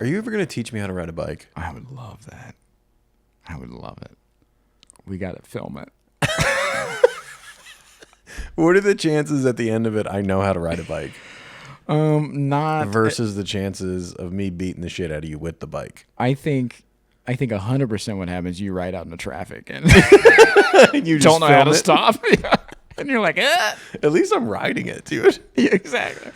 Are you ever going to teach me how to ride a bike? I would love that. I would love it. We got to film it. What are the chances at the end of it I know how to ride a bike? Not versus the chances of me beating the shit out of you with the bike. I think 100% what happens, you ride out in the traffic and you don't know how to it. stop. Yeah. And you're like, eh. At least I'm riding it, dude. Yeah, exactly.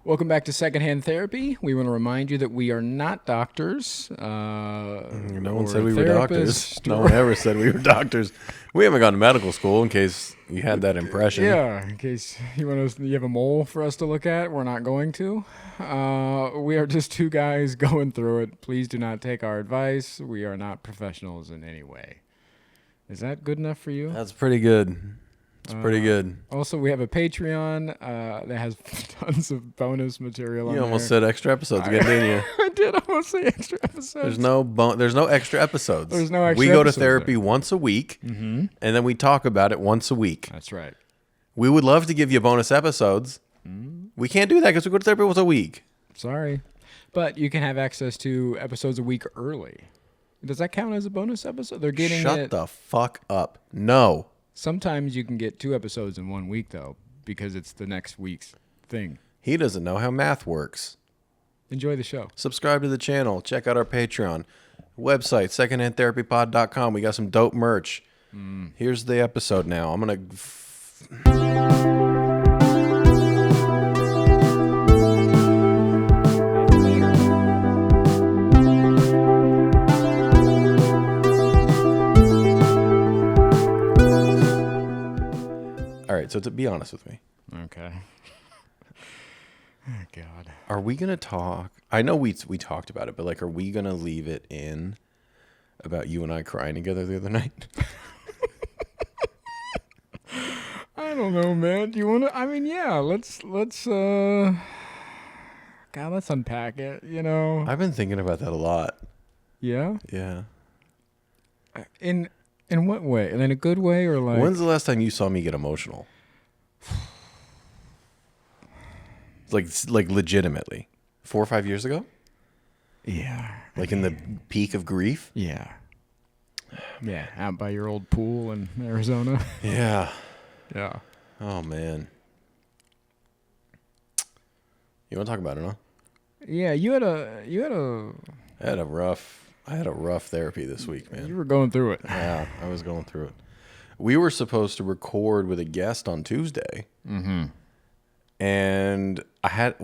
Welcome back to Secondhand Therapy. We want to remind you that we are not doctors. No one said we were doctors. No one ever said we were doctors. We haven't gone to medical school, in case you had that impression. Yeah, in case you have a mole for us to look at. We're not going to. We are just two guys going through it. Please do not take our advice. We are not professionals in any way. Is that good enough for you? That's pretty good. It's pretty good. Also, we have a Patreon that has tons of bonus material on there. You almost said extra episodes again, didn't you? I did almost say extra episodes. There's no extra episodes. There's no extra We go to episodes therapy there. once a week, and then we talk about it once a week. That's right. We would love to give you bonus episodes. We can't do that because we go to therapy once a week. Sorry. But you can have access to episodes a week early. Does that count as a bonus episode? They're getting Shut the fuck up. No. Sometimes you can get 2 episodes in 1 week, though, because it's the next week's thing. He doesn't know how math works. Enjoy the show. Subscribe to the channel. Check out our Patreon. Website, secondhandtherapypod.com. We got some dope merch. Here's the episode now. I'm going to... All right, so to be honest with me. Okay. Oh, God. Are we going to talk? I know we talked about it, but like, are we going to leave it in about you and I crying together the other night? I don't know, man. Do you want to? I mean, yeah. Let's. God, let's unpack it. You know. I've been thinking about that a lot. Yeah. Yeah. In what way? In a good way or like? When's the last time you saw me get emotional? Like legitimately, 4 or 5 years ago. Yeah. Like in the peak of grief. Yeah. Yeah. Out by your old pool in Arizona. Yeah. Yeah. Oh man. You want to talk about it, huh? Yeah. You had a. I had a rough therapy this week, man. You were going through it. Yeah, I was going through it. We were supposed to record with a guest on Tuesday, and I had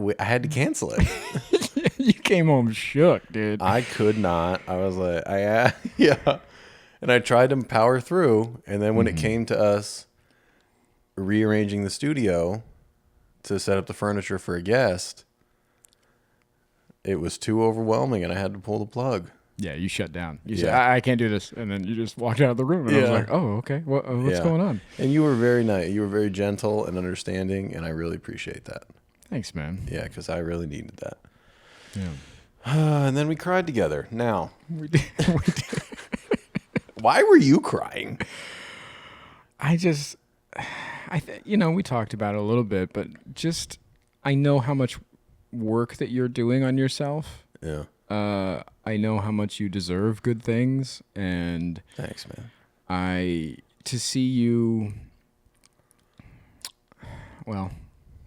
to cancel it. You came home shook, dude. I could not. I was like, yeah, and I tried to power through, and then when it came to us rearranging the studio to set up the furniture for a guest, it was too overwhelming, and I had to pull the plug. Yeah, you shut down. You Yeah. said, I can't do this. And then you just walked out of the room. And I was Yeah. like, oh, okay. What's Yeah. going on? And you were very nice. You were very gentle and understanding, and I really appreciate that. Thanks, man. Yeah, because I really needed that. Yeah. And then we cried together. Now, We did. why were you crying? We talked about it a little bit, but just, I know how much work that you're doing on yourself. Yeah. I know how much you deserve good things, and Thanks, man. to see you, well,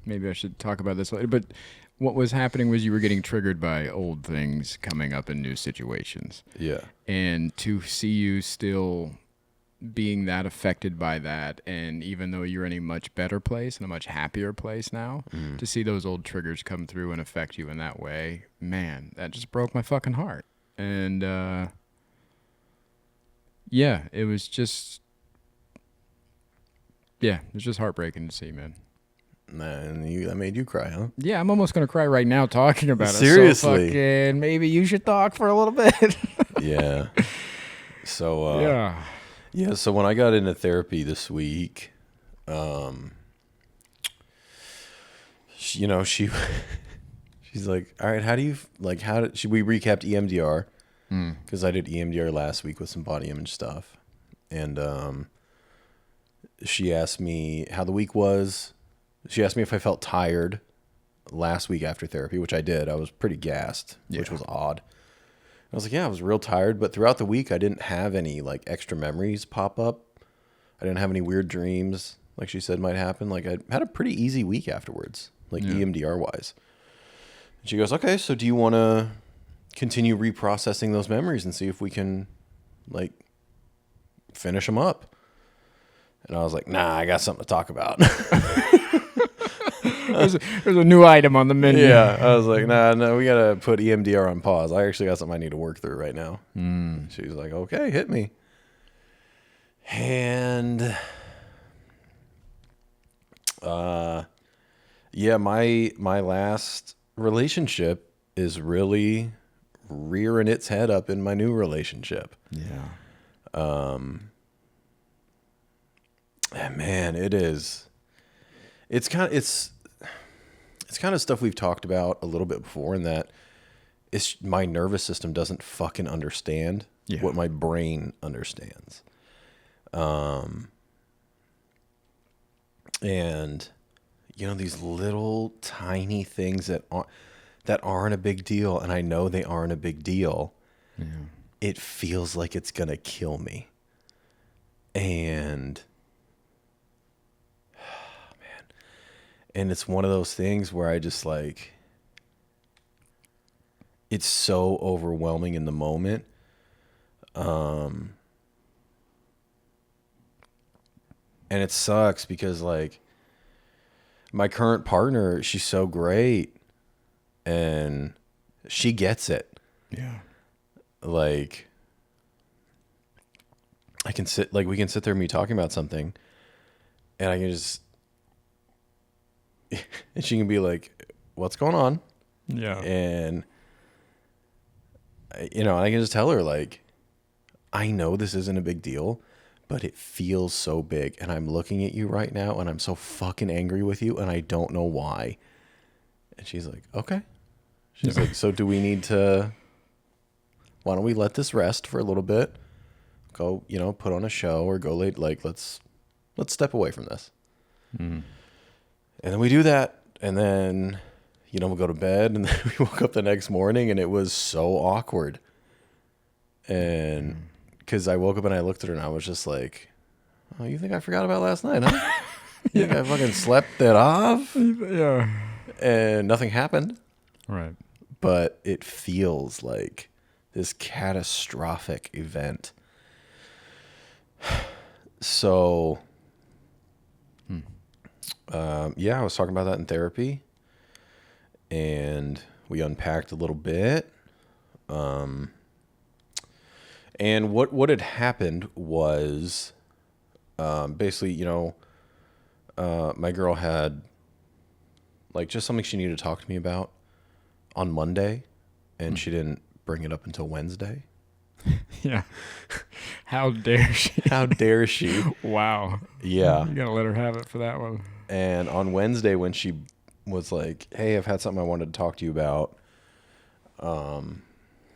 maybe I should talk about this later, but what was happening was you were getting triggered by old things coming up in new situations. Yeah. And to see you still being that affected by that, and even though you're in a much better place and a much happier place now, to see those old triggers come through and affect you in that way, man, that just broke my fucking heart. And it was just heartbreaking to see, man. Man, that made you cry, huh? Yeah, I'm almost gonna cry right now talking about it. Seriously. So fucking maybe you should talk for a little bit. Yeah. So yeah. Yeah, so when I got into therapy this week, she's like, all right, we recapped EMDR, because I did EMDR last week with some body image stuff, and she asked me how the week was. She asked me if I felt tired, last week after therapy, which I did. I was pretty gassed, which was odd. I was like, yeah, I was real tired, but throughout the week, I didn't have any like extra memories pop up. I didn't have any weird dreams, like she said might happen. Like I had a pretty easy week afterwards, like EMDR wise. And she goes, okay, so do you want to continue reprocessing those memories and see if we can like finish them up? And I was like, nah, I got something to talk about. There's a new item on the menu. Yeah, I was like, no, we got to put EMDR on pause. I actually got something I need to work through right now. She was like, okay, hit me. And yeah, my last relationship is really rearing its head up in my new relationship. Yeah. And man, it's kind of stuff we've talked about a little bit before, in that it's my nervous system doesn't fucking understand what my brain understands. And you know, these little tiny things that aren't a big deal, and I know they aren't a big deal. Yeah. It feels like it's gonna kill me. And man, and it's one of those things where I just like, it's so overwhelming in the moment. And it sucks because like my current partner, she's so great and she gets it. Yeah. Like we can sit there and be talking about something, and I can just, and she can be like, what's going on? Yeah. And you know, I can just tell her like, I know this isn't a big deal, but it feels so big, and I'm looking at you right now and I'm so fucking angry with you and I don't know why. And she's like, okay. She's like, so do we need to, why don't we let this rest for a little bit? Go, you know, put on a show or go late. Like, let's step away from this. And then we do that. And then, you know, we'll go to bed, and then we woke up the next morning and it was so awkward. And because I woke up and I looked at her and I was just like, oh, you think I forgot about last night, huh? You think I fucking slept it off? Yeah. And nothing happened. Right. But it feels like this catastrophic event. So, yeah, I was talking about that in therapy, and we unpacked a little bit. And what had happened was, basically, you know, my girl had like just something she needed to talk to me about on Monday, and she didn't bring it up until Wednesday. Yeah. How dare she? How dare she? Wow. Yeah. You gotta let her have it for that one. And on Wednesday, when she was like, hey, I've had something I wanted to talk to you about. And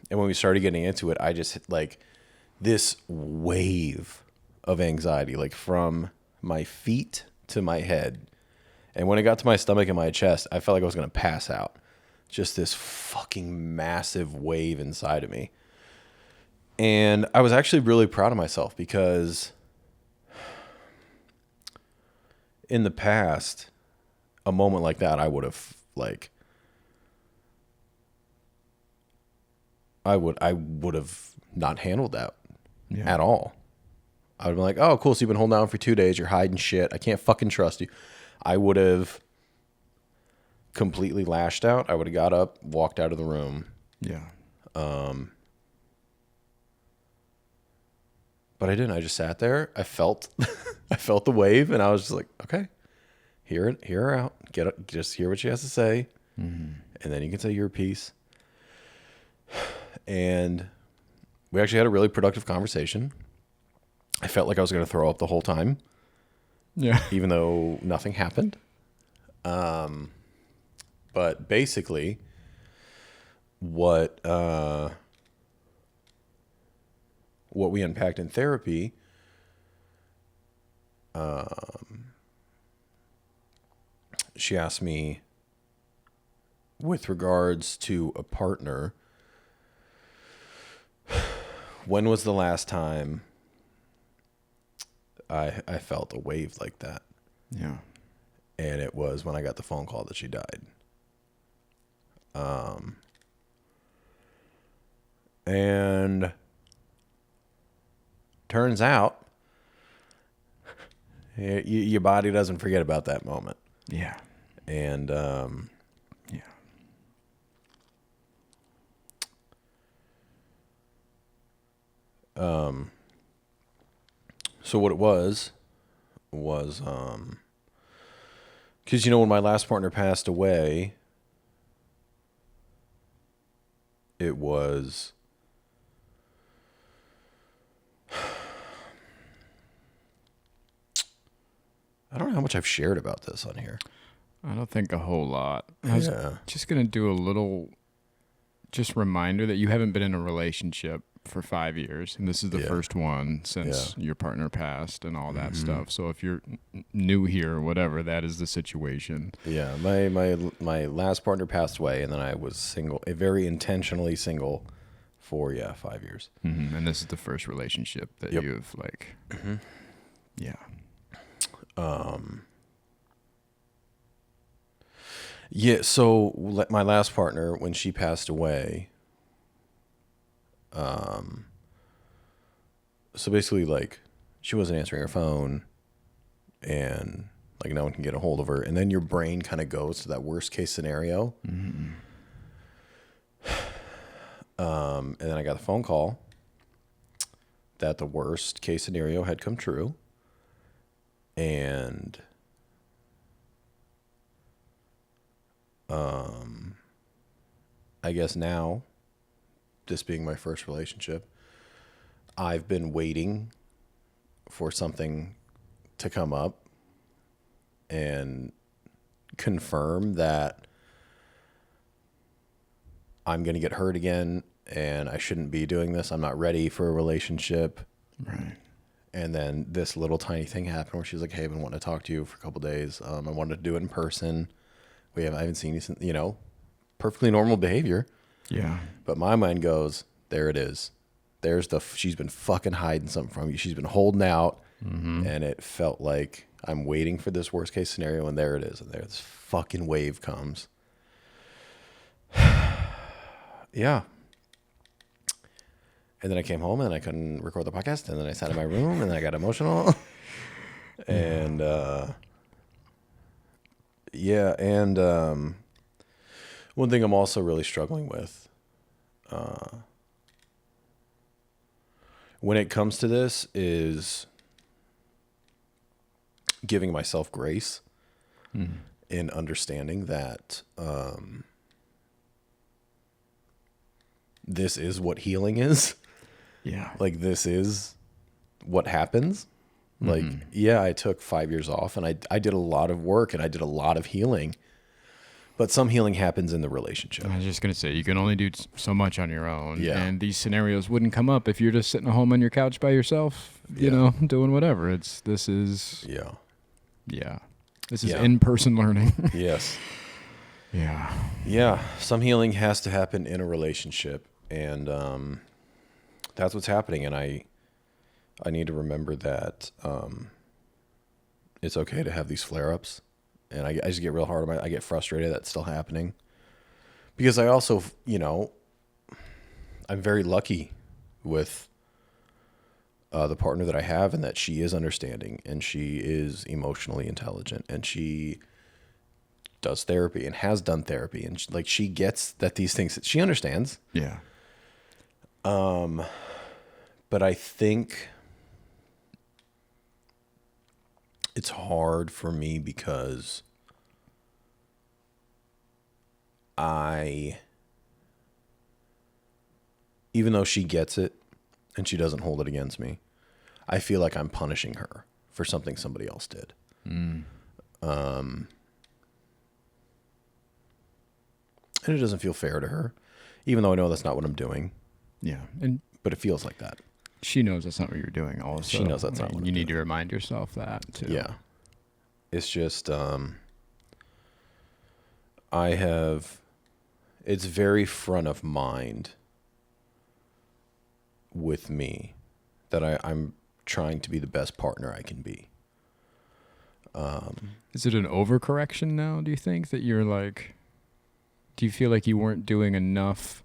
when we started getting into it, I just hit like this wave of anxiety, like from my feet to my head. And when it got to my stomach and my chest, I felt like I was going to pass out. Just this fucking massive wave inside of me. And I was actually really proud of myself, because in the past, a moment like that, I would have like, I would have not handled that at all. I would have been like, oh, cool. So you've been holding down for 2 days. You're hiding shit. I can't fucking trust you. I would have completely lashed out. I would have got up, walked out of the room. Yeah. But I didn't. I just sat there. I felt, I felt the wave, and I was just like, okay, hear her out. Just hear what she has to say, and then you can say your piece. And we actually had a really productive conversation. I felt like I was going to throw up the whole time. Yeah. Even though nothing happened. But basically, what we unpacked in therapy, she asked me, with regards to a partner, when was the last time I felt a wave like that? Yeah. And it was when I got the phone call that she died. And turns out your body doesn't forget about that moment. Yeah. And Yeah. So what it was because when my last partner passed away, it was I don't know how much I've shared about this on here. I don't think a whole lot. I was just going to do a little just reminder that you haven't been in a relationship for 5 years, and this is the first one since your partner passed and all that stuff. So if you're new here or whatever, that is the situation. Yeah, my last partner passed away, and then I was single, very intentionally single for 5 years. Mm-hmm. And this is the first relationship that you've yeah. Yeah, so my last partner, when she passed away, so basically, she wasn't answering her phone, and, no one can get a hold of her, and then your brain kind of goes to that worst-case scenario. Mm-hmm. And then I got the phone call that the worst-case scenario had come true, and I guess now, this being my first relationship, I've been waiting for something to come up and confirm that I'm going to get hurt again and I shouldn't be doing this. I'm not ready for a relationship. Right. And then this little tiny thing happened where she's like, hey, I've been wanting to talk to you for a couple of days. I wanted to do it in person. I haven't seen you since, perfectly normal behavior. Yeah. But my mind goes, there it is. There's she's been fucking hiding something from you. She's been holding out. Mm-hmm. And it felt like I'm waiting for this worst case scenario. And there it is. And there this fucking wave comes. Yeah. And then I came home and I couldn't record the podcast. And then I sat in my room and then I got emotional. And, one thing I'm also really struggling with, when it comes to this, is giving myself grace and understanding that this is what healing is. Yeah. This is what happens. I took 5 years off and I did a lot of work and I did a lot of healing, but some healing happens in the relationship. I was just going to say, you can only do so much on your own. Yeah. And these scenarios wouldn't come up if you're just sitting at home on your couch by yourself, doing whatever. This is in-person learning. Yes. Yeah. Yeah. Some healing has to happen in a relationship, and that's what's happening. And I need to remember that it's okay to have these flare-ups. And I just get real hard on I get frustrated that's still happening. Because I also, I'm very lucky with the partner that I have, and that she is understanding and she is emotionally intelligent and she does therapy and has done therapy. And she gets that these things, she understands. Yeah. But I think it's hard for me because even though she gets it and she doesn't hold it against me, I feel like I'm punishing her for something somebody else did. And it doesn't feel fair to her, even though I know that's not what I'm doing. Yeah. But it feels like that. She knows that's not what you're doing also. She knows that's not what you need to remind yourself that too. Yeah. It's just I have it's very front of mind with me that I'm trying to be the best partner I can be. Is it an overcorrection now, do you think, that you're like, do you feel like you weren't doing enough?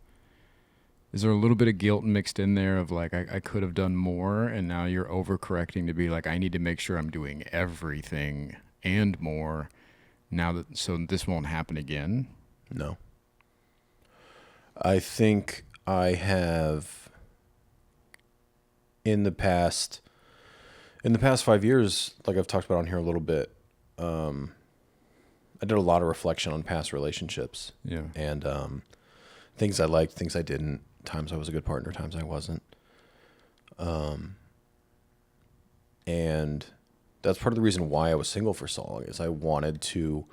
Is there a little bit of guilt mixed in there of like, I could have done more, and now you're overcorrecting to be like, I need to make sure I'm doing everything and more now that, so this won't happen again? No. I think I have in the past 5 years, like I've talked about on here a little bit, I did a lot of reflection on past relationships. Yeah. And things I liked, things I didn't, times I was a good partner, times I wasn't. And that's part of the reason why I was single for so long, is I wanted to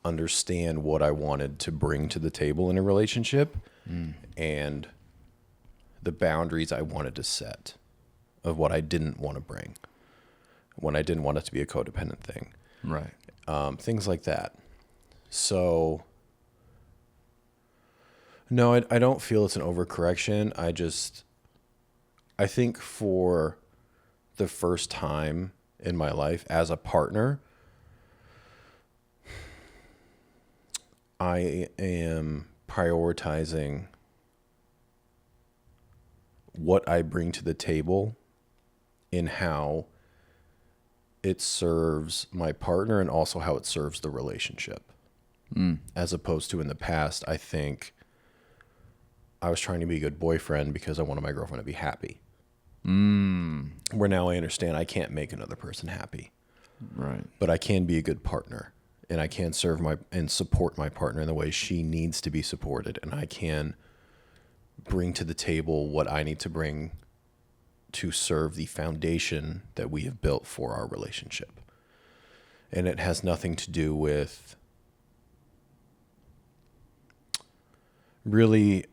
understand what I wanted to bring to the table in a relationship and the boundaries I wanted to set of what I didn't want to bring, when I didn't want it to be a codependent thing. Right. Things like that. So, no, I don't feel it's an overcorrection. I think for the first time in my life as a partner, I am prioritizing what I bring to the table in how it serves my partner and also how it serves the relationship. As opposed to in the past, I think I was trying to be a good boyfriend because I wanted my girlfriend to be happy. Where now I understand I can't make another person happy. Right. But I can be a good partner, and I can serve and support my partner in the way she needs to be supported, and I can bring to the table what I need to bring to serve the foundation that we have built for our relationship. And it has nothing to do with, really,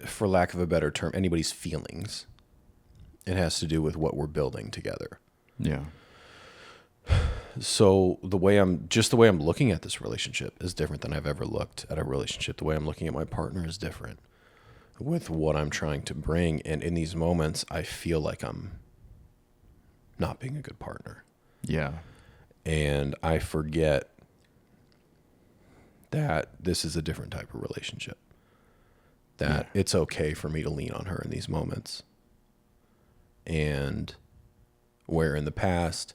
for lack of a better term, anybody's feelings. It has to do with what we're building together. Yeah. So the way I'm looking at this relationship is different than I've ever looked at a relationship. The way I'm looking at my partner is different with what I'm trying to bring. And in these moments, I feel like I'm not being a good partner. Yeah. And I forget that this is a different type of relationship. That it's okay for me to lean on her in these moments. And where in the past,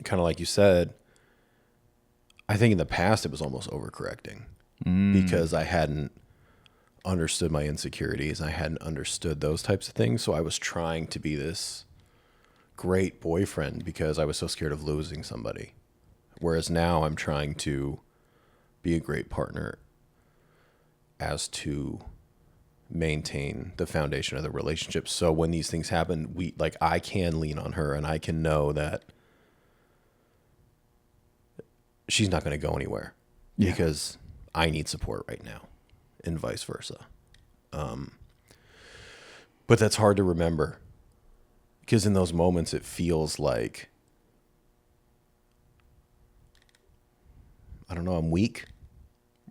kind of like you said, I think in the past it was almost overcorrecting because I hadn't understood my insecurities. I hadn't understood those types of things. So I was trying to be this great boyfriend because I was so scared of losing somebody. Whereas now I'm trying to be a great partner as to maintain the foundation of the relationship. So when these things happen, I can lean on her and I can know that she's not going to go anywhere because I need support right now and vice versa. But that's hard to remember because in those moments, it feels like, I don't know, I'm weak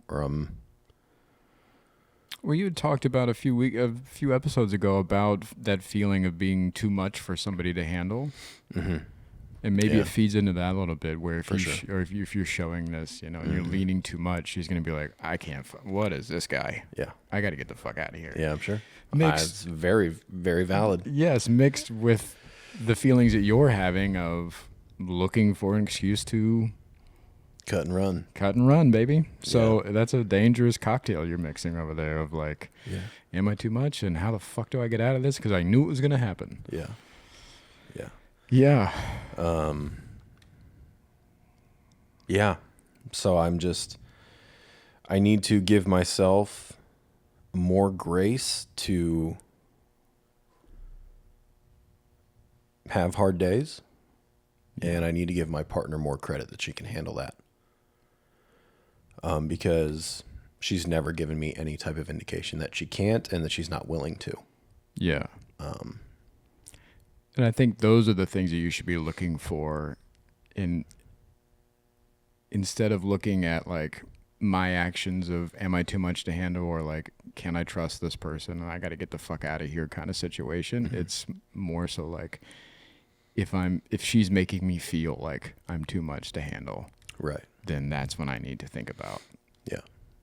or Well, you had talked about a few episodes ago about that feeling of being too much for somebody to handle, and maybe it feeds into that a little bit. Where if if you're showing this, and you're leaning too much, she's gonna be like, "I can't. What is this guy? Yeah, I got to get the fuck out of here." Yeah, I'm sure. It's very, very valid. Yes, mixed with the feelings that you're having of looking for an excuse to cut and run, baby. So that's a dangerous cocktail you're mixing over there of like, am I too much? And how the fuck do I get out of this? Because I knew it was going to happen. Yeah. Yeah. So I need to give myself more grace to have hard days. And I need to give my partner more credit that she can handle that. Because she's never given me any type of indication that she can't and that she's not willing to. Yeah. And I think those are the things that you should be looking for in instead of looking at like my actions of am I too much to handle or like can I trust this person and I got to get the fuck out of here kind of situation, it's more so like if she's making me feel like I'm too much to handle, right, then that's when I need to think about, yeah,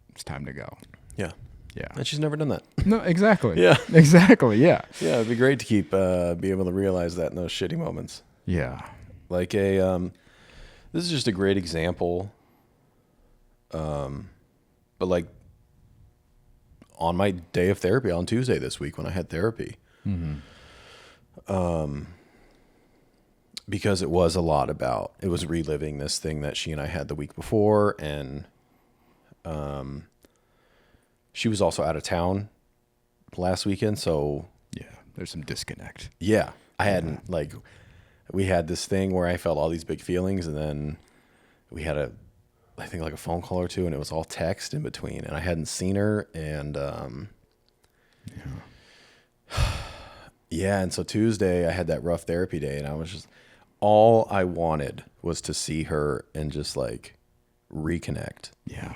it's time to go. Yeah. Yeah. And she's never done that. No, exactly. Yeah. Exactly. Yeah. Yeah. It'd be great to keep, be able to realize that in those shitty moments. Yeah. Like this is just a great example. But like on my day of therapy on Tuesday this week when I had therapy, because it was a lot about, it was reliving this thing that she and I had the week before. And, she was also out of town last weekend. So yeah, there's some disconnect. Yeah. I hadn't like, we had this thing where I felt all these big feelings and then we had I think like a phone call or two and it was all text in between and I hadn't seen her and, yeah. And so Tuesday I had that rough therapy day and I was just, all I wanted was to see her and just like reconnect. Yeah.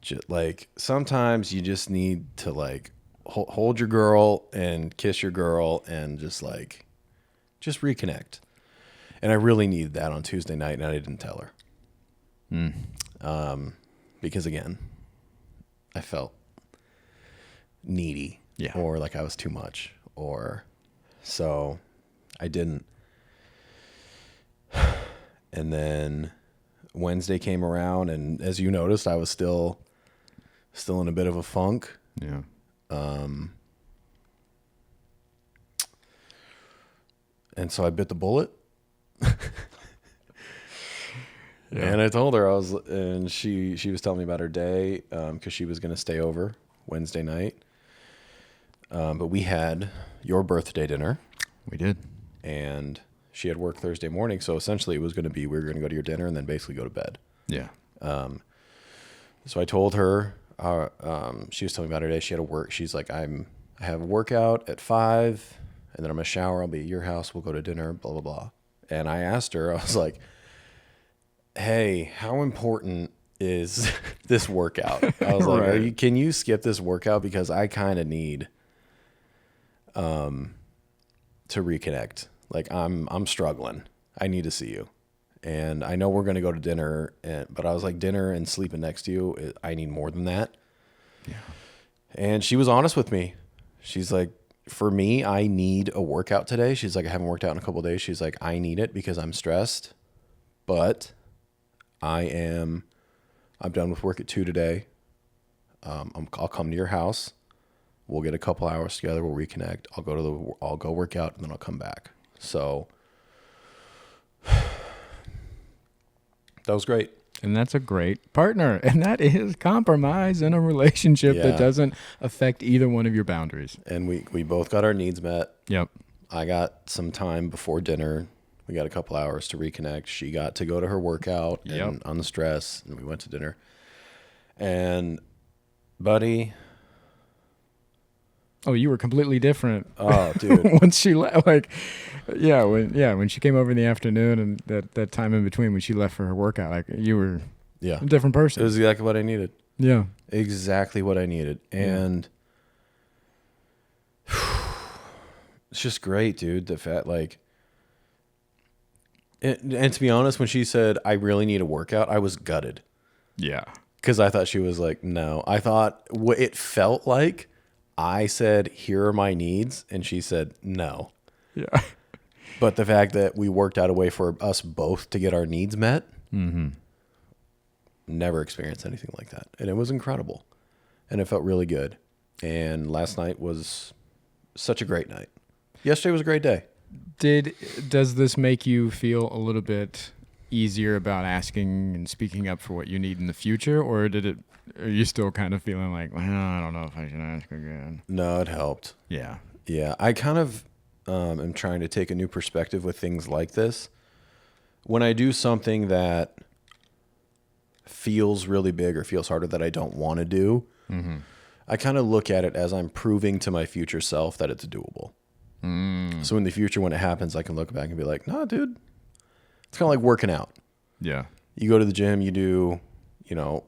Just like sometimes you just need to like hold your girl and kiss your girl and just reconnect. And I really needed that on Tuesday night and I didn't tell her. Because again, I felt needy or like I was too much so I didn't. And then Wednesday came around and as you noticed, I was still in a bit of a funk. Yeah. And so I bit the bullet. And I told her and she was telling me about her day, cause she was going to stay over Wednesday night. But we had your birthday dinner. We did. And she had work Thursday morning. So essentially it was going to be, we were going to go to your dinner and then basically go to bed. Yeah. So I told her, she was telling me about her day. She had to work. She's like, I have a workout at 5 and then I'm going to shower. I'll be at your house. We'll go to dinner, blah, blah, blah. And I asked her, I was like, hey, how important is this workout? I was Right. like, can you skip this workout? Because I kind of need, to reconnect. Like I'm struggling. I need to see you. And I know we're going to go to dinner, but I was like, dinner and sleeping next to you, I need more than that. Yeah. And she was honest with me. She's like, for me, I need a workout today. She's like, I haven't worked out in a couple of days. She's like, I need it because I'm stressed, but I'm done with work at 2 today. I'll come to your house. We'll get a couple hours together. We'll reconnect. I'll go work out and then I'll come back. So that was great. And that's a great partner. And that is compromise in a relationship that doesn't affect either one of your boundaries. And we both got our needs met. Yep. I got some time before dinner. We got a couple hours to reconnect. She got to go to her workout and on the stress, and we went to dinner. And buddy. Oh, you were completely different. Oh, dude. Once she left, when she came over in the afternoon and that time in between when she left for her workout, like you were a different person. It was exactly what I needed. Yeah. Exactly what I needed. And it's just great, dude. The fact, like, and to be honest, when she said, I really need a workout, I was gutted. Yeah. Because I thought she was like, no. I thought what it felt like, I said, here are my needs. And she said, no. Yeah. But the fact that we worked out a way for us both to get our needs met, never experienced anything like that. And it was incredible. And it felt really good. And last night was such a great night. Yesterday was a great day. Does this make you feel a little bit easier about asking and speaking up for what you need in the future? Or are you still kind of feeling like, well, I don't know if I should ask again? No, it helped. Yeah. Yeah. I kind of am trying to take a new perspective with things like this. When I do something that feels really big or feels harder that I don't want to do, I kind of look at it as I'm proving to my future self that it's doable. So in the future, when it happens, I can look back and be like, nah, dude, it's kind of like working out. Yeah. You go to the gym, you do,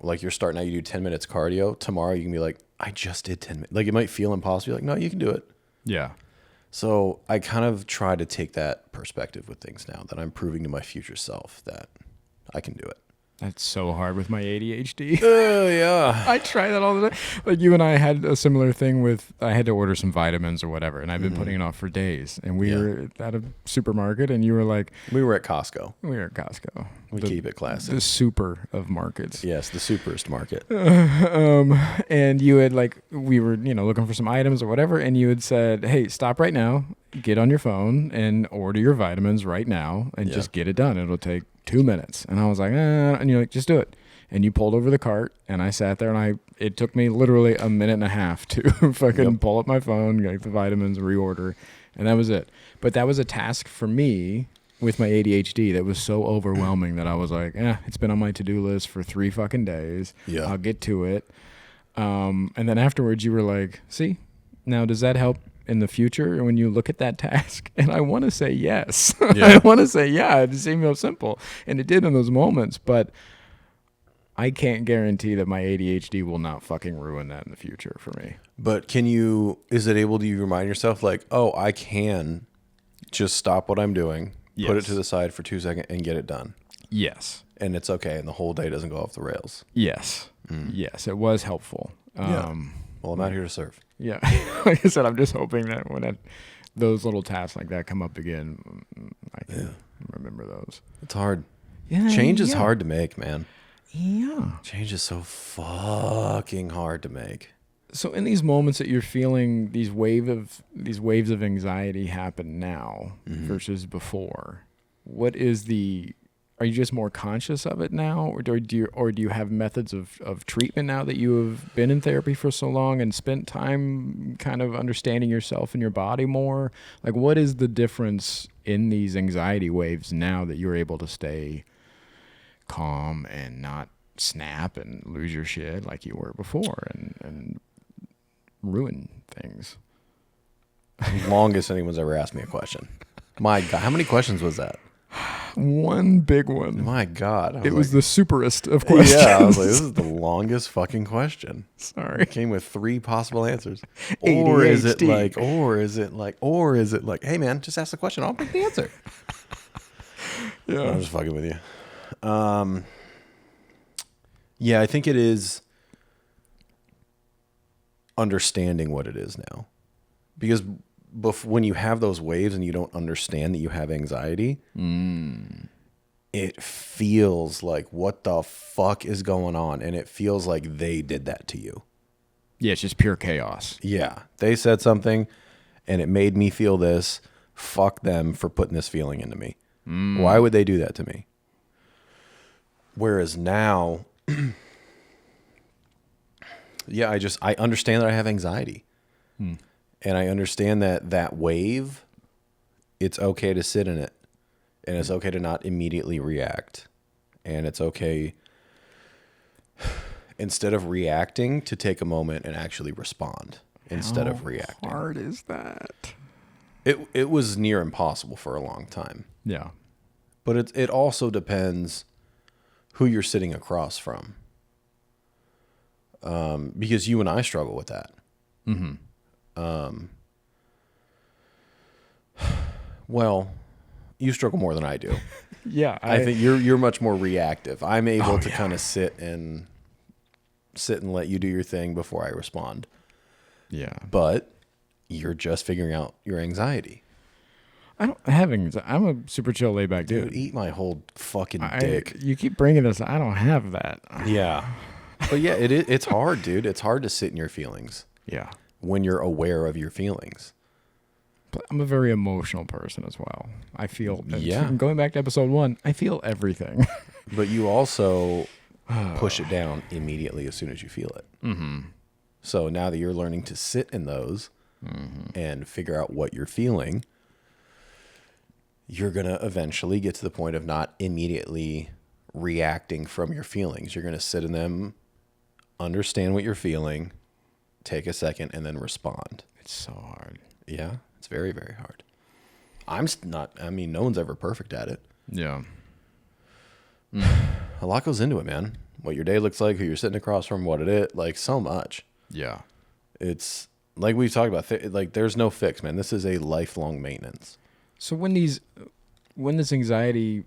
like you're starting out, you do 10 minutes cardio. Tomorrow you can be like, I just did 10 minutes. Like it might feel impossible. You're like, no, you can do it. Yeah. So I kind of try to take that perspective with things now that I'm proving to my future self that I can do it. That's so hard with my ADHD. Oh, yeah. I try that all the time. Like you and I had a similar thing with, I had to order some vitamins or whatever, and I've been putting it off for days. And we were at a supermarket, and you were like... We were at Costco. We were at Costco. We keep it classy. The super of markets. Yes, the superest market. And you had we were, looking for some items or whatever, and you had said, hey, stop right now, get on your phone, and order your vitamins right now, and just get it done. It'll take 2 minutes. And I was like, and you're like, just do it. And you pulled over the cart, and I sat there, and it took me literally a minute and a half to fucking pull up my phone, get the vitamins, reorder, and that was it. But that was a task for me with my ADHD that was so overwhelming that I was like, it's been on my to-do list for 3 fucking days. Yeah. I'll get to it. And then afterwards you were like, see, now does that help in the future when you look at that task? And I want to say yes. Yeah. I want to say, yeah, it seemed so simple. And it did in those moments, but I can't guarantee that my ADHD will not fucking ruin that in the future for me. But do you remind yourself like, oh, I can just stop what I'm doing, put it to the side for 2 seconds and get it done? Yes. And it's okay. And the whole day doesn't go off the rails. Yes. Yes. It was helpful. Well, I'm out here to serve. Yeah. Like I said, I'm just hoping that when those little tasks like that come up again, I can remember those. It's hard. Yeah. Change is hard to make, man. Yeah. Change is so fucking hard to make. So in these moments that you're feeling these waves of anxiety happen now versus before, are you just more conscious of it now, or do you have methods of treatment now that you have been in therapy for so long and spent time kind of understanding yourself and your body more? Like, what is the difference in these anxiety waves now that you're able to stay calm and not snap and lose your shit like you were before and ruin things? Longest anyone's ever asked me a question. My God, how many questions was that? One big one. My God. It was the superest of questions. Yeah, I was like, this is the longest fucking question. Sorry. It came with 3 possible answers. Or is it like, hey man, just ask the question, I'll pick the answer. Yeah. I'm just fucking with you. Yeah, I think it is understanding what it is now. Because when you have those waves and you don't understand that you have anxiety, it feels like, what the fuck is going on? And it feels like they did that to you. Yeah, it's just pure chaos. Yeah. They said something and it made me feel this. Fuck them for putting this feeling into me. Why would they do that to me? Whereas now, yeah, I understand that I have anxiety. And I understand that wave, it's okay to sit in it. And it's okay to not immediately react. And it's okay, instead of reacting, to take a moment and actually respond instead of reacting. How hard is that? It was near impossible for a long time. Yeah. But it also depends who you're sitting across from. Because you and I struggle with that. Well, you struggle more than I do. Yeah. I think you're much more reactive. I'm able to kind of sit and let you do your thing before I respond. Yeah. But you're just figuring out your anxiety. I don't have anxiety. I'm a super chill, laid back dude. Eat my whole fucking dick. You keep bringing this. I don't have that. Yeah. But yeah, it's hard, dude. It's hard to sit in your feelings. Yeah. When you're aware of your feelings. But I'm a very emotional person as well. I feel, yeah. Going back to episode 1, I feel everything. But you also push it down immediately as soon as you feel it. So now that you're learning to sit in those and figure out what you're feeling, you're going to eventually get to the point of not immediately reacting from your feelings. You're going to sit in them, understand what you're feeling, take a second, and then respond. It's so hard. Yeah, it's very, very hard. No one's ever perfect at it. Yeah. a lot goes into it, man. What your day looks like, who you're sitting across from, what it is, like so much. Yeah. It's like we've talked about, like there's no fix, man. This is a lifelong maintenance. So when this anxiety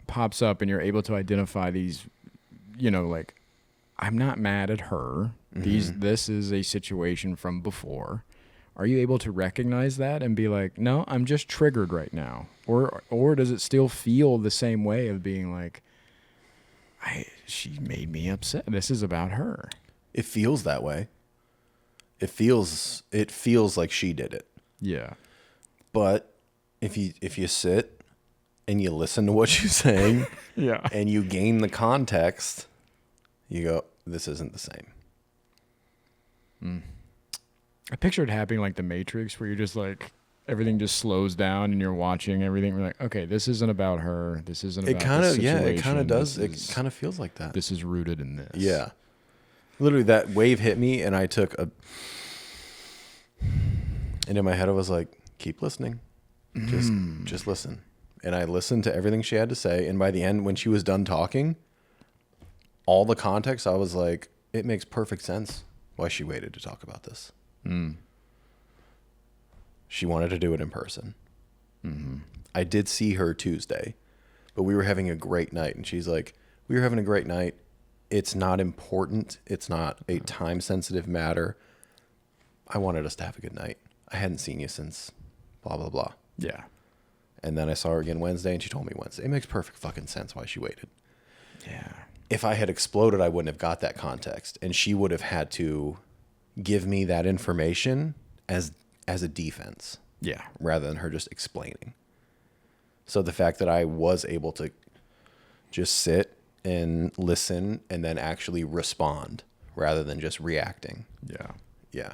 pops up and you're able to identify these, like, I'm not mad at her. This is a situation from before. Are you able to recognize that and be like, no, I'm just triggered right now? Or does it still feel the same way of being like, she made me upset. This is about her. It feels that way. It feels like she did it. Yeah. But if you sit and you listen to what she's saying, yeah, and you gain the context, you go, this isn't the same. I picture it happening like The Matrix, where you're just like, everything just slows down and you're watching everything. We're like, okay, this isn't about her. This isn't about the situation. It kind of does. It kind of feels like that. This is rooted in this. Yeah. Literally, that wave hit me, and I took and in my head, I was like, keep listening. Just listen. And I listened to everything she had to say. And by the end, when she was done talking, all the context, I was like, it makes perfect sense why she waited to talk about this. She wanted to do it in person. I did see her Tuesday, but we were having a great night. And she's like, we were having a great night. It's not important. It's not a time-sensitive matter. I wanted us to have a good night. I hadn't seen you since blah, blah, blah. Yeah. And then I saw her again Wednesday, and she told me Wednesday. It makes perfect fucking sense why she waited. Yeah. If I had exploded, I wouldn't have got that context. And she would have had to give me that information as a defense. Yeah. Rather than her just explaining. So the fact that I was able to just sit and listen and then actually respond rather than just reacting. Yeah. Yeah.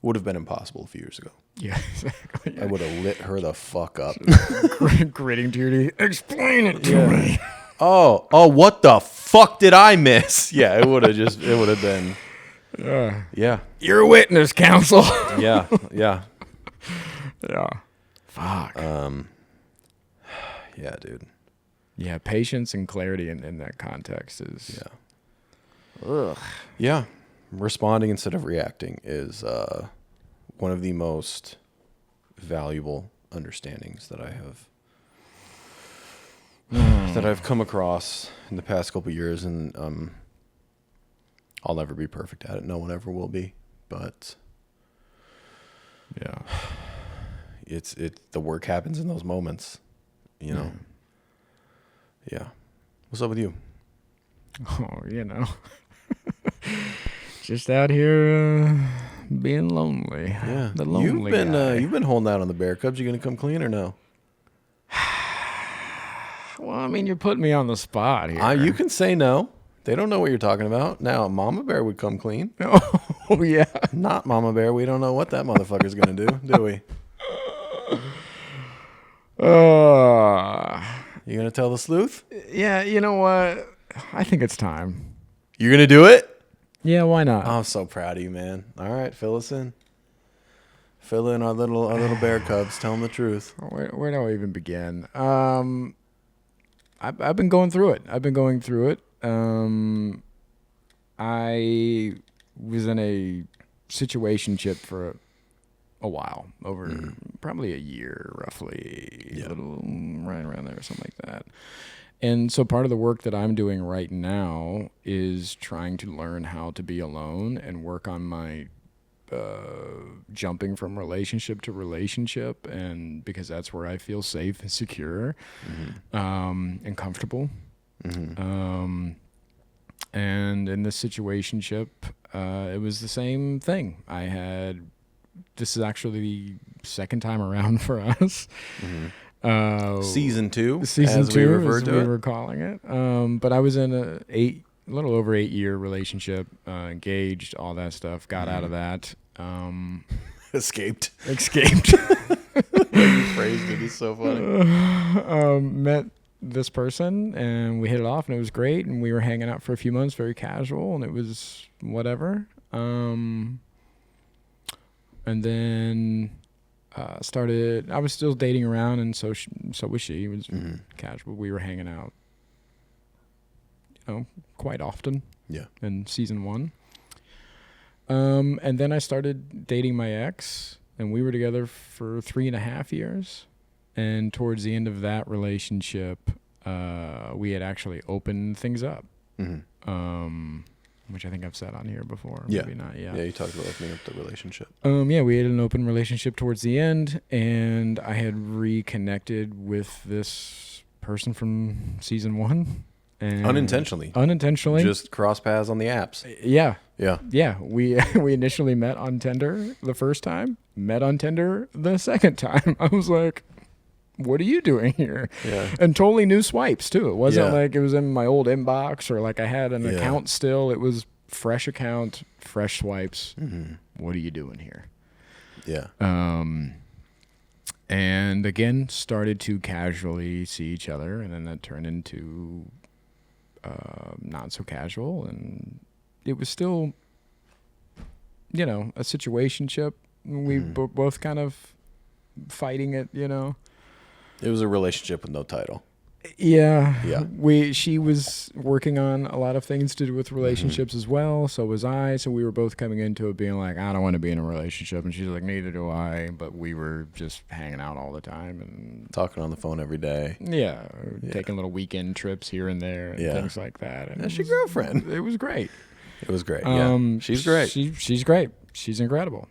Would have been impossible a few years ago. Yeah, exactly. Yeah. I would have lit her the fuck up. Gritting to your teeth. Explain it to me. Oh, what the fuck did I miss? Yeah, it would have been. Yeah. You're a witness, counsel. Yeah. Yeah. Fuck. Yeah, dude. Yeah, patience and clarity in that context is. Yeah. Ugh. Yeah. Responding instead of reacting is one of the most valuable understandings that I have that I've come across in the past couple of years, and I'll never be perfect at it. No one ever will be, but yeah, it's the work happens in those moments, you know. Yeah. What's up with you? Oh, just out here being lonely. Yeah, the lonely guy. You've been holding out on the Bear Cubs. You gonna come clean or no? Well, I mean, you're putting me on the spot here. You can say no. They don't know what you're talking about. Now, Mama Bear would come clean. Oh yeah. Not Mama Bear. We don't know what that motherfucker's gonna do we? You gonna tell the sleuth? Yeah. You know what? I think it's time. You're gonna do it? Yeah. Why not? I'm so proud of you, man. All right, fill us in. Fill in our little Bear Cubs. Tell them the truth. Where do I even begin? I've been going through it. I was in a situationship for a while, over probably a year, roughly, a little right around there, or something like that. And so part of the work that I'm doing right now is trying to learn how to be alone and work on my jumping from relationship to relationship, and because that's where I feel safe and secure and comfortable. And in this situationship, it was the same thing. This is actually the second time around for us. Season 2, Season as 2, we refer as to we it. were calling it. But I was in a little over 8-year relationship, engaged, all that stuff. Got out of that. Escaped. You phrased it. It's so funny. Met this person, and we hit it off, and it was great. And we were hanging out for a few months, very casual, and it was whatever. And then I was still dating around, and so was she. It was casual. We were hanging out quite often. Yeah. In season 1. And then I started dating my ex, and we were together for 3.5 years. And towards the end of that relationship, we had actually opened things up. Which I think I've said on here before. Yeah. Maybe not. Yeah. Yeah, you talked about opening up the relationship. Yeah, we had an open relationship towards the end, and I had reconnected with this person from season 1. And Unintentionally. Just cross paths on the apps. Yeah. Yeah. Yeah. We initially met on Tinder the first time, met on Tinder the second time. I was like, what are you doing here? Yeah. And totally new swipes too. It wasn't Yeah. like it was in my old inbox or like I had an account still. It was fresh account, fresh swipes. What are you doing here? Yeah. And again, started to casually see each other, and then that turned into not so casual, and it was still, a situationship. We were both kind of fighting it, It was a relationship with no title. Yeah. Yeah. She was working on a lot of things to do with relationships as well. So was I. So we were both coming into it being like, I don't want to be in a relationship. And she's like, neither do I. But we were just hanging out all the time and talking on the phone every day. Yeah. Taking little weekend trips here and there and things like that. And that's your girlfriend. It was great. It was great. Yeah. She's great. She's great. She's incredible.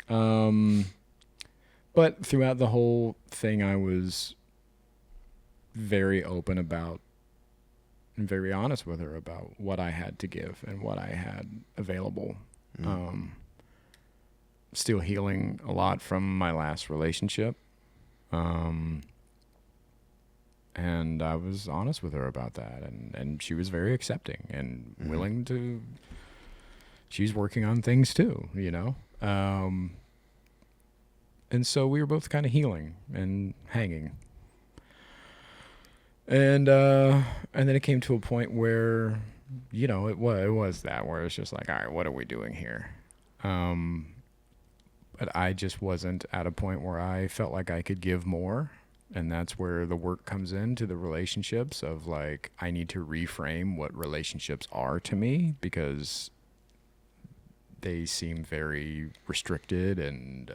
But throughout the whole thing, I was very open about and very honest with her about what I had to give and what I had available. Still healing a lot from my last relationship. And I was honest with her about that. And she was very accepting and willing to, she's working on things too, and so we were both kind of healing and hanging. And then it came to a point where, it was that where it's just like, all right, what are we doing here? But I just wasn't at a point where I felt like I could give more. And that's where the work comes into the relationships of like, I need to reframe what relationships are to me because they seem very restricted and,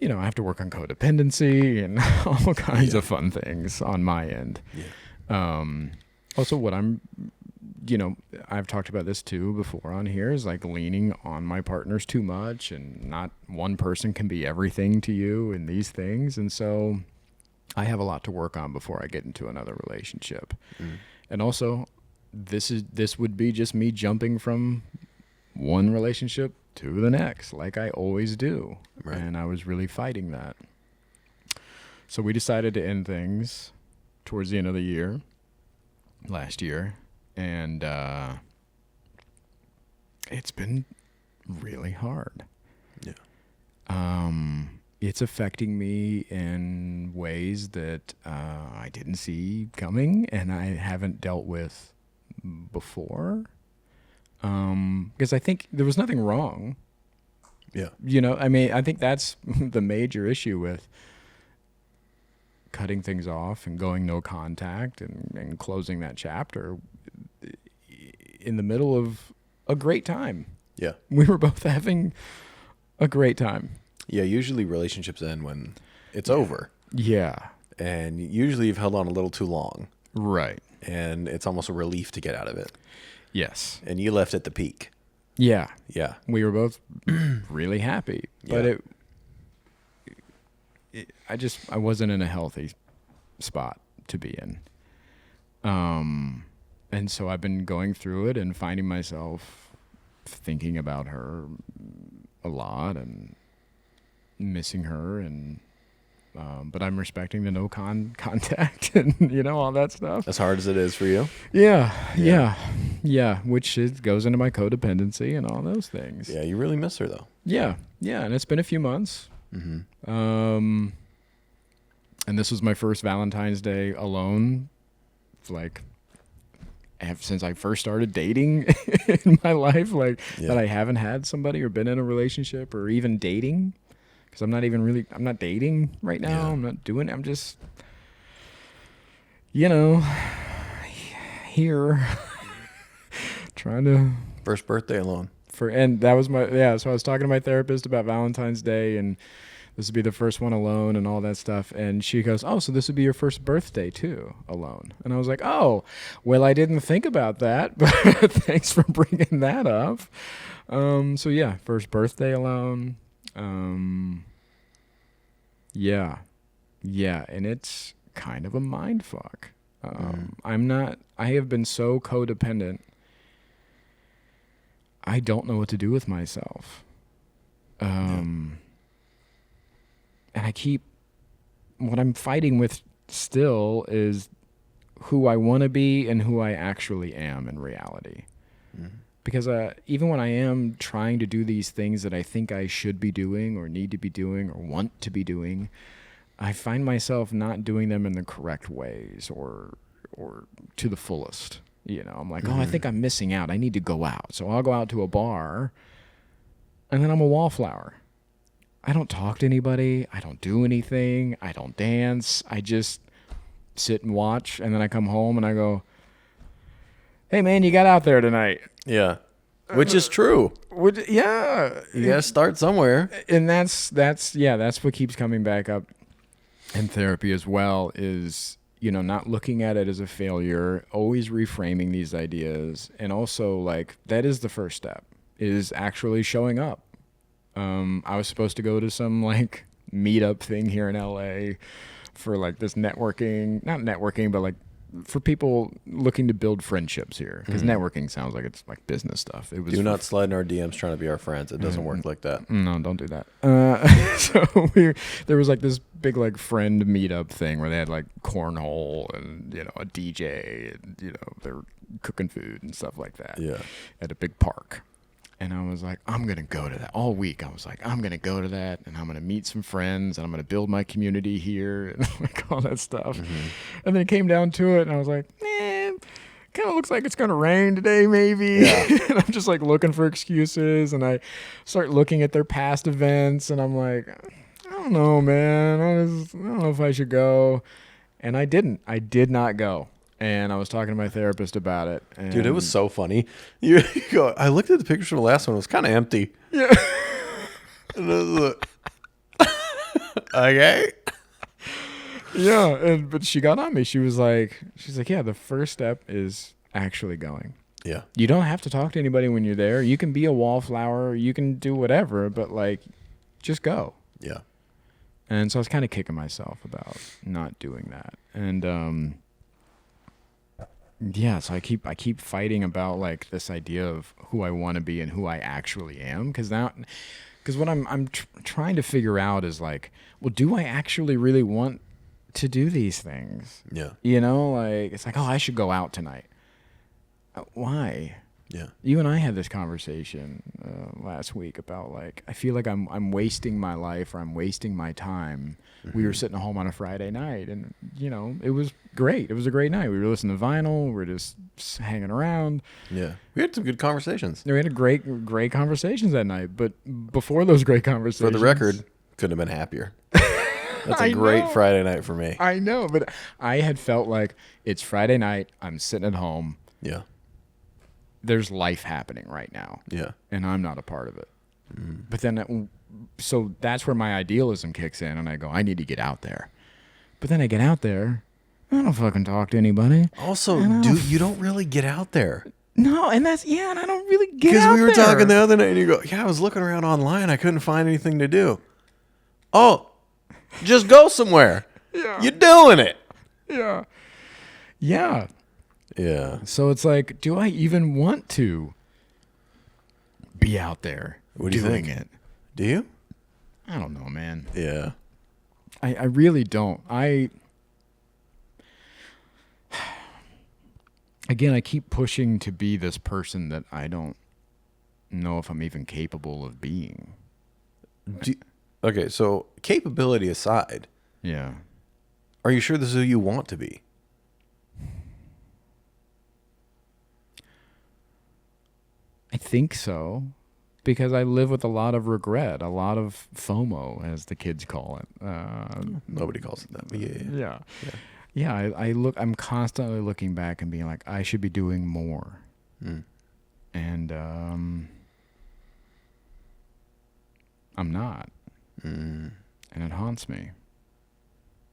I have to work on codependency and all kinds of fun things on my end. Yeah. Also, what I'm, I've talked about this too before on here is like leaning on my partners too much, and not one person can be everything to you in these things. And so I have a lot to work on before I get into another relationship. And also this would be just me jumping from one relationship to the next, like I always do. Right. And I was really fighting that. So we decided to end things towards the end of the year, last year. And it's been really hard. Yeah. It's affecting me in ways that I didn't see coming and I haven't dealt with before. Because I think there was nothing wrong. Yeah. I think that's the major issue with cutting things off and going no contact and closing that chapter in the middle of a great time. Yeah. We were both having a great time. Yeah. Usually relationships end when it's over. Yeah. And usually you've held on a little too long. Right. And it's almost a relief to get out of it. Yes. And you left at the peak. Yeah. Yeah. We were both really happy, but I wasn't in a healthy spot to be in. And so I've been going through it and finding myself thinking about her a lot and missing her and but I'm respecting the no contact and all that stuff. As hard as it is for you. Yeah. Which goes into my codependency and all those things. Yeah, you really miss her though. Yeah, and it's been a few months. And this was my first Valentine's Day alone. Like, since I first started dating in my life, that I haven't had somebody or been in a relationship or even dating. Because I'm not dating right now. Yeah. I'm just, here trying to First birthday alone. and that was so I was talking to my therapist about Valentine's Day, and this would be the first one alone and all that stuff. And she goes, oh, so this would be your first birthday too, alone. And I was like, oh, well, I didn't think about that, but thanks for bringing that up. So yeah, first birthday alone. Yeah. And it's kind of a mind fuck. I have been so codependent. I don't know what to do with myself. And what I'm fighting with still is who I want to be and who I actually am in reality. Because even when I am trying to do these things that I think I should be doing or need to be doing or want to be doing, I find myself not doing them in the correct ways or to the fullest. I'm like, oh, I think I'm missing out. I need to go out. So I'll go out to a bar, and then I'm a wallflower. I don't talk to anybody. I don't do anything. I don't dance. I just sit and watch, and then I come home and I go, hey, man, you got out there tonight. Yeah. Which is true. Yeah. You got to start somewhere. And that's what keeps coming back up in therapy as well is, not looking at it as a failure, always reframing these ideas. And also, like, that is the first step, is actually showing up. I was supposed to go to some like meetup thing here in LA for like this not networking, but like for people looking to build friendships here. Because networking sounds like it's like business stuff. It was Do not slide in our DMs trying to be our friends. It doesn't work like that. No, don't do that. So there was like this big like friend meetup thing where they had like cornhole and a DJ and they were cooking food and stuff like that. Yeah. At a big park. And I was like, I'm going to go to that. All week, I was like, I'm going to go to that, and I'm going to meet some friends, and I'm going to build my community here, and like all that stuff. And then it came down to it, and I was like, kind of looks like it's going to rain today, maybe. Yeah. And I'm just like looking for excuses, and I start looking at their past events, and I'm like, I don't know, man. I don't know if I should go. And I didn't. I did not go. And I was talking to my therapist about it. And Dude, it was so funny. You go, I looked at the picture from the last one. It was kind of empty. Yeah. And I was like, okay. Yeah. But she got on me. She's like, yeah, the first step is actually going. Yeah. You don't have to talk to anybody when you're there. You can be a wallflower. You can do whatever. But like, just go. Yeah. And so I was kind of kicking myself about not doing that. And, yeah, so I keep fighting about like this idea of who I want to be and who I actually am, because what I'm trying to figure out is like, well, do I actually really want to do these things? Yeah. Like it's like, oh, I should go out tonight. Why? Yeah. You and I had this conversation last week about like I feel like I'm wasting my life or I'm wasting my time. We were sitting at home on a Friday night, and it was great. It was a great night. We were listening to vinyl. We were just hanging around. Yeah, we had some good conversations. We had great conversations that night. But before those great conversations, For the record, couldn't have been happier. That's a great Friday night for me. I know, but I had felt like it's Friday night. I'm sitting at home. Yeah. There's life happening right now. Yeah. And I'm not a part of it. But then, so that's where my idealism kicks in, and I go, I need to get out there. But then I get out there, I don't fucking talk to anybody. Also, you don't really get out there. No, and and I don't really get out there. Because we were talking the other night, and you go, yeah, I was looking around online. I couldn't find anything to do. Oh, just go somewhere. Yeah. You're doing it. Yeah. Yeah. Yeah. So it's like, do I even want to be out there doing it? Do you? I don't know, man. Yeah. I really don't. Again, I keep pushing to be this person that I don't know if I'm even capable of being. Okay, so capability aside, Yeah. are you sure this is who you want to be? I think so, because I live with a lot of regret, a lot of FOMO, as the kids call it. Nobody calls it that. But yeah. Yeah, I'm constantly looking back and being like, I should be doing more. And I'm not. And it haunts me.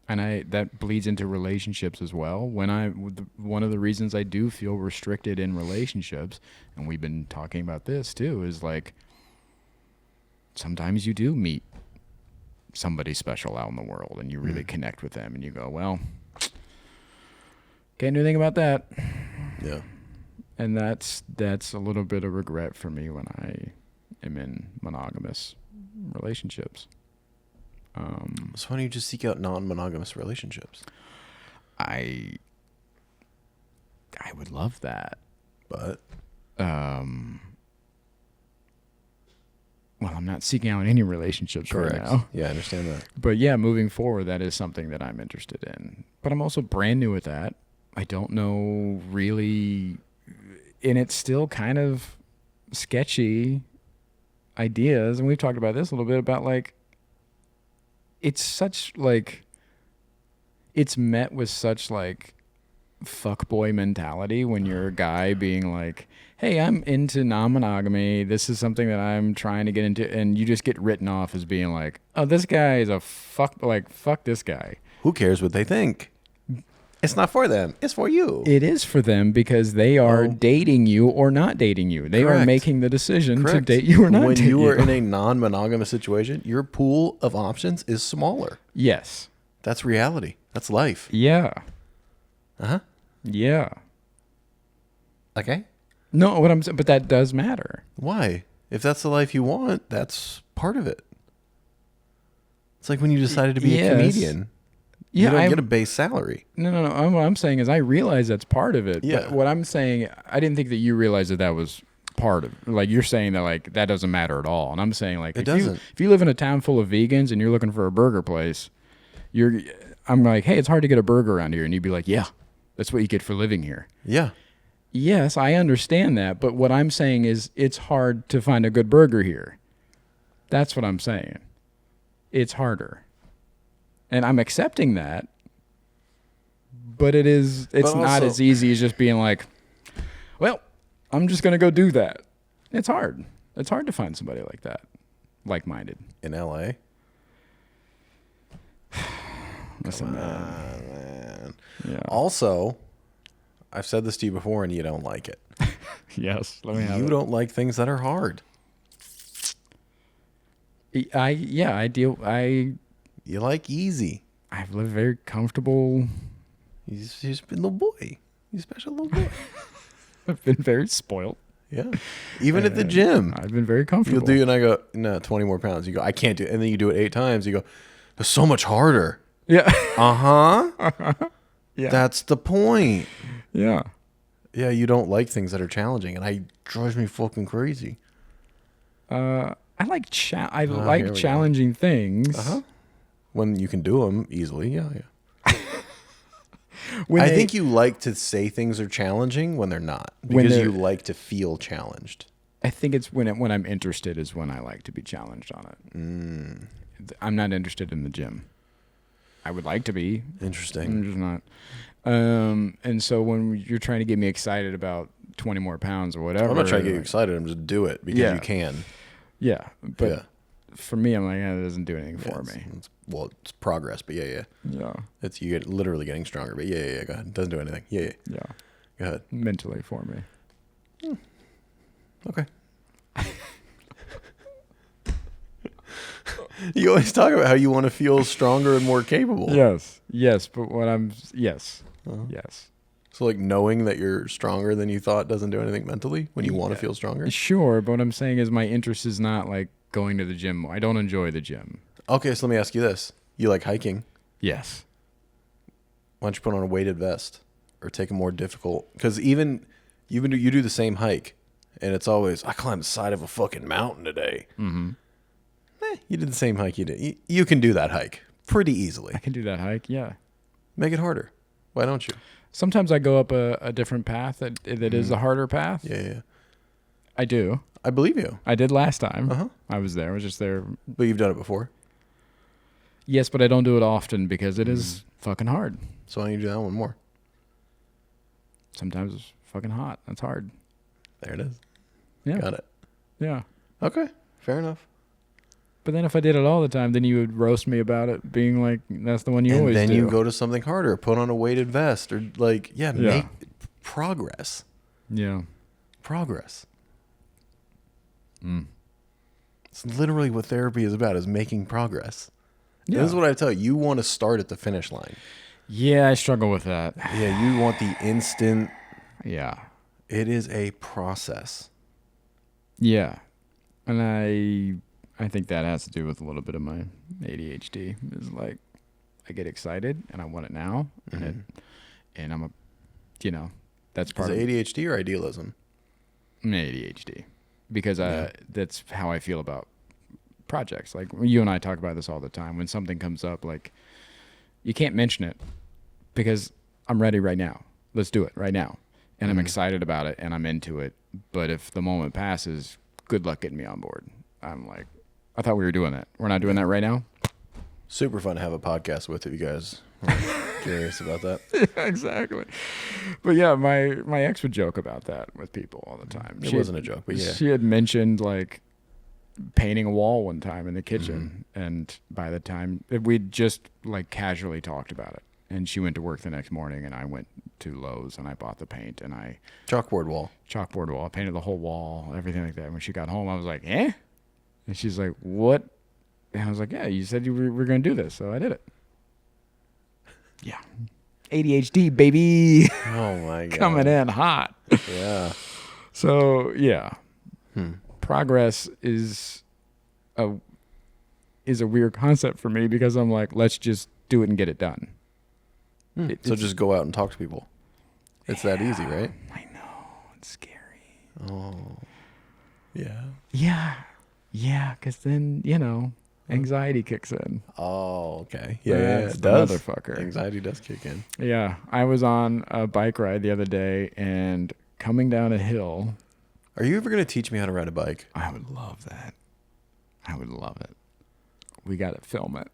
And that bleeds into relationships as well. One of the reasons I do feel restricted in relationships, and we've been talking about this too, is like sometimes you do meet somebody special out in the world and you really connect with them and you go, well, can't do anything about that. Yeah. And that's a little bit of regret for me when I am in monogamous relationships. So why don't you just seek out non-monogamous relationships? I would love that. But Well, I'm not seeking out any relationships correct. right now. Yeah, I understand that. But yeah, moving forward, that is something that I'm interested in. But I'm also brand new at that. I don't know really, and it's still kind of sketchy ideas. And we've talked about this a little bit about like, it's such like, it's met with such like fuckboy mentality when you're a guy being like, hey, I'm into non-monogamy. This is something that I'm trying to get into. And you just get written off as being like, oh, this guy is a fuck this guy. Who cares what they think? It's not for them. It's for you. It is for them because they are dating you or not dating you. They are making the decision to date you or not when date you. When you are in a non-monogamous situation, your pool of options is smaller. Yes. That's reality. That's life. Yeah. Uh-huh. Yeah. Okay. No, what I'm saying, but that does matter. Why? If that's the life you want, that's part of it. It's like when you decided to be a comedian. Yeah, you don't get a base salary. No. What I'm saying is I realize that's part of it. Yeah. But what I'm saying, I didn't think that you realized that was part of it. Like, you're saying that, like, that doesn't matter at all. And I'm saying, like, if you live in a town full of vegans and you're looking for a burger place, I'm like, hey, it's hard to get a burger around here. And you'd be like, yeah, that's what you get for living here. Yeah. Yes, I understand that. But what I'm saying is it's hard to find a good burger here. That's what I'm saying. It's harder. And I'm accepting that, but it's not as easy as just being like, well, I'm just going to go do that. It's hard. It's hard to find somebody like that, like-minded. In LA? Listen, man. Yeah. Also, I've said this to you before and you don't like it. Yes. Let me have You it. don't like things that are hard. You like easy. I've lived very comfortable. He's been a little boy. He's a special little boy. I've been very spoiled. Yeah. Even at the gym. I've been very comfortable. You'll do, and I go, no, 20 more pounds. You go, I can't do it. And then you do it 8 times. You go, it's so much harder. Yeah. Uh-huh. Yeah. That's the point. Yeah. Yeah, you don't like things that are challenging, and it drives me fucking crazy. I like challenging things. Uh-huh. When you can do them easily, yeah. I think you like to say things are challenging when they're not, because you like to feel challenged. I think it's when I'm interested is when I like to be challenged on it. I'm not interested in the gym. I would like to be. Interesting. I'm just not. And so when you're trying to get me excited about 20 more pounds or whatever. I'm not trying to get you excited. I'm just do it because you can. Yeah. But for me, I'm like, that doesn't do anything for me. It's progress, but yeah. It's you get literally getting stronger, but yeah. Go ahead. It doesn't do anything. Yeah. Go ahead. Mentally for me. Okay. You always talk about how you want to feel stronger and more capable. Yes. But yes. So like knowing that you're stronger than you thought doesn't do anything mentally when you want to feel stronger? Sure, but what I'm saying is my interest is not like going to the gym. I don't enjoy the gym. Okay, so let me ask you this. You like hiking? Yes. Why don't you put on a weighted vest or take a more difficult... Because even you do the same hike, and it's always, I climbed the side of a fucking mountain today. Mm-hmm. You did the same hike you did. You can do that hike pretty easily. I can do that hike, yeah. Make it harder. Why don't you? Sometimes I go up a different path that is a harder path. Yeah. I do. I believe you. I did last time. Uh-huh. I was there. I was just there. But you've done it before? Yes, but I don't do it often because it is fucking hard. So why don't you do that one more? Sometimes it's fucking hot. That's hard. There it is. Yeah. Got it. Yeah. Okay. Fair enough. But then if I did it all the time, then you would roast me about it being like, that's the one you always do. And then you go to something harder, put on a weighted vest, or like, make progress. Yeah. Progress. It's literally what therapy is about, is making progress. Yeah. This is what I tell you. You want to start at the finish line. Yeah, I struggle with that. Yeah, you want the instant. Yeah. It is a process. Yeah. And I think that has to do with a little bit of my ADHD. It's like I get excited and I want it now, and I'm a, that's part of ADHD or idealism. ADHD, because that's how I feel about projects. Like you and I talk about this all the time. When something comes up, like you can't mention it because I'm ready right now. Let's do it right now, and I'm excited about it and I'm into it. But if the moment passes, good luck getting me on board. I'm like, I thought we were doing that. We're not doing that right now. Super fun to have a podcast with if you guys are curious about that. Yeah, exactly. But yeah, my ex would joke about that with people all the time. It wasn't a joke, but yeah. She had mentioned like painting a wall one time in the kitchen, and by the time we'd just like casually talked about it, and she went to work the next morning, and I went to Lowe's and I bought the paint, and I chalkboard wall. I painted the whole wall, everything like that. When she got home, I was like, eh? And she's like, what? And I was like, yeah, you said you were going to do this, so I did it. Yeah. ADHD, baby. Oh, my God. Coming in hot. Yeah. So, yeah. Progress is a weird concept for me because I'm like, let's just do it and get it done. So just go out and talk to people. It's that easy, right? I know. It's scary. Oh. Yeah. Yeah. Yeah, because then, anxiety kicks in. Oh, okay. Yeah, That's it the does. motherfucker. Anxiety does kick in. Yeah. I was on a bike ride the other day and coming down a hill. Are you ever going to teach me how to ride a bike? I would love that. I would love it. We got to film it.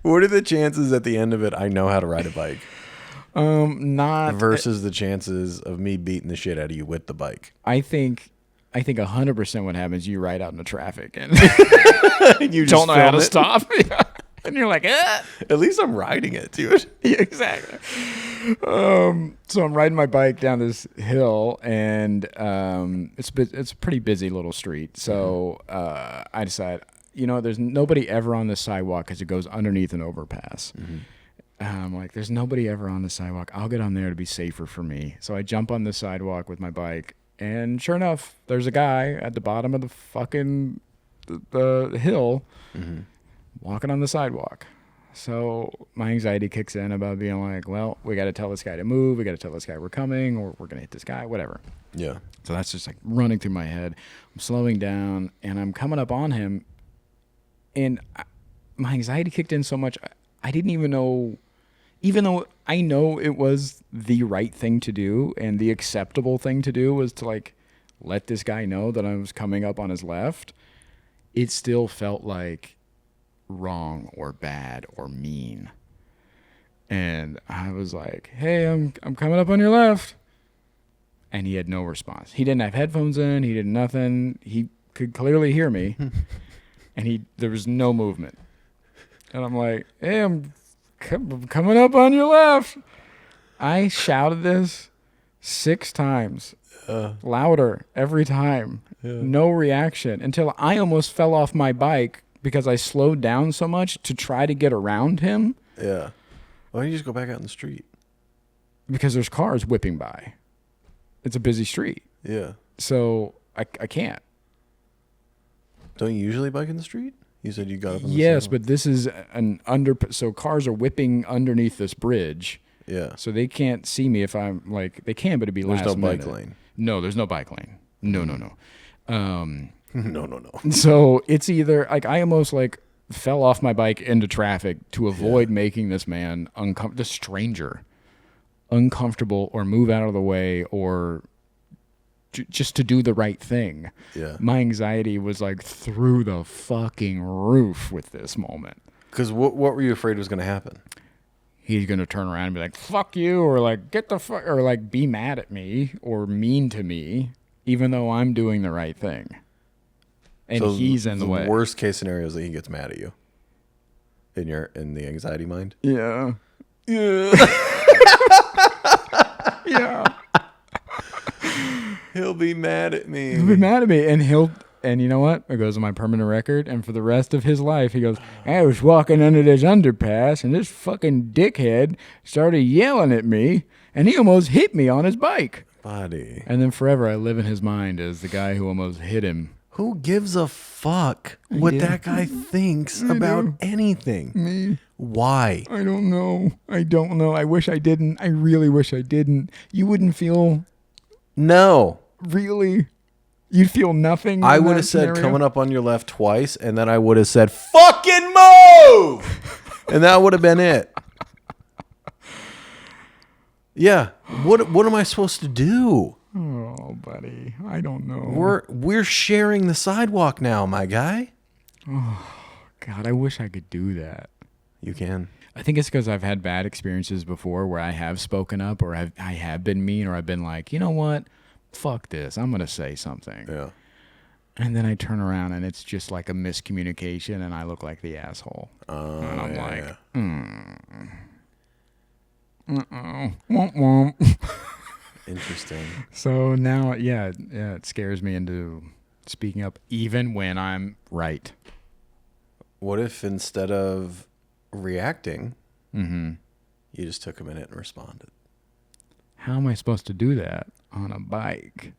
What are the chances at the end of it I know how to ride a bike? Not versus the chances of me beating the shit out of you with the bike. I think 100% what happens, you ride out in the traffic and you don't know how to stop. And you're like, At least I'm riding it, dude. Yeah, exactly. So I'm riding my bike down this hill, and it's a pretty busy little street. So I decide, there's nobody ever on the sidewalk because it goes underneath an overpass. I'm like, there's nobody ever on the sidewalk. I'll get on there to be safer for me. So I jump on the sidewalk with my bike, and sure enough, there's a guy at the bottom of the fucking the hill walking on the sidewalk. So my anxiety kicks in about being like, well, we got to tell this guy to move. We got to tell this guy we're coming, or we're going to hit this guy, whatever. Yeah. So that's just like running through my head. I'm slowing down, and I'm coming up on him, and my anxiety kicked in so much, I didn't even know, even though I know it was the right thing to do and the acceptable thing to do was to like let this guy know that I was coming up on his left, it still felt like wrong or bad or mean. And I was like, hey, I'm coming up on your left. And he had no response. He didn't have headphones in. He did nothing. He could clearly hear me. And there was no movement. And I'm like, hey, I'm coming up on your left. I shouted this 6 times. Louder every time. Yeah. No reaction until I almost fell off my bike because I slowed down so much to try to get around him. Yeah. Why don't you just go back out in the street? Because there's cars whipping by. It's a busy street. Yeah. So I can't. Don't you usually bike in the street? You said you got up on the Yes, sidewalk. but this is so cars are whipping underneath this bridge. Yeah. So they can't see me if I'm like, they can, but it'd be last minute. There's no bike lane. No, there's no bike lane. No. No. So it's either like I almost like fell off my bike into traffic to avoid making this man the stranger uncomfortable or move out of the way or just to do the right thing. Yeah. My anxiety was like through the fucking roof with this moment. Because what were you afraid was going to happen? He's going to turn around and be like, fuck you, or like, get the fuck, or like be mad at me or mean to me, even though I'm doing the right thing. And so he's in the way. The worst case scenario is that he gets mad at you in the anxiety mind. Yeah. Yeah. Yeah. He'll be mad at me. He'll be mad at me. And you know what? It goes on my permanent record. And for the rest of his life, he goes, I was walking under this underpass and this fucking dickhead started yelling at me and he almost hit me on his bike. Buddy. And then forever I live in his mind as the guy who almost hit him. Who gives a fuck what that guy thinks about anything? Me. Why? I don't know. I wish I didn't. I really wish I didn't. You wouldn't feel... No. Really? You'd feel nothing? I would have said coming up on your left twice, and then I would have said, fucking move! And that would have been it. Yeah. What am I supposed to do? Oh, buddy. I don't know. We're sharing the sidewalk now, my guy. Oh, God. I wish I could do that. You can. I think it's because I've had bad experiences before where I have spoken up or I have been mean or I've been like, you know what? Fuck this. I'm going to say something. Yeah. And then I turn around and it's just like a miscommunication and I look like the asshole. And I'm like, uh-oh. Womp womp. Interesting. So now, it scares me into speaking up even when I'm right. What if instead of reacting, mm-hmm. you just took a minute and responded? How am I supposed to do that on a bike,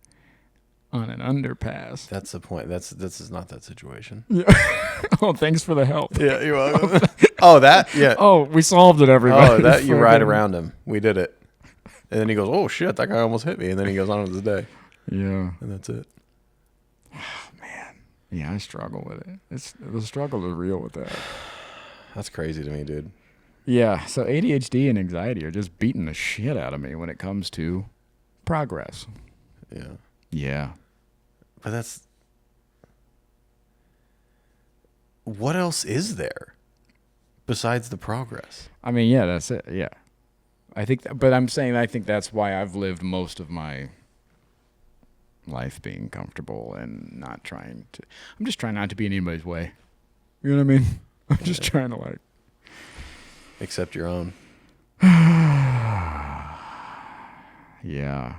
on an underpass? That's the point. This is not that situation. Yeah. Oh, thanks for the help. Yeah, you're welcome. Oh, that? Yeah. Oh, we solved it, everybody. Oh, that you ride around him. We did it. And then he goes, oh, shit, that guy almost hit me. And then he goes on with his day. Yeah. And that's it. Oh, man. Yeah, I struggle with it. The struggle is real with that. That's crazy to me, dude. Yeah, so ADHD and anxiety are just beating the shit out of me when it comes to progress. Yeah. Yeah. But that's... What else is there besides the progress? I mean, yeah, that's it. Yeah. I think that's why I've lived most of my life being comfortable and not trying to... I'm just trying not to be in anybody's way. You know what I mean? I'm just trying to like... Accept your own. Yeah.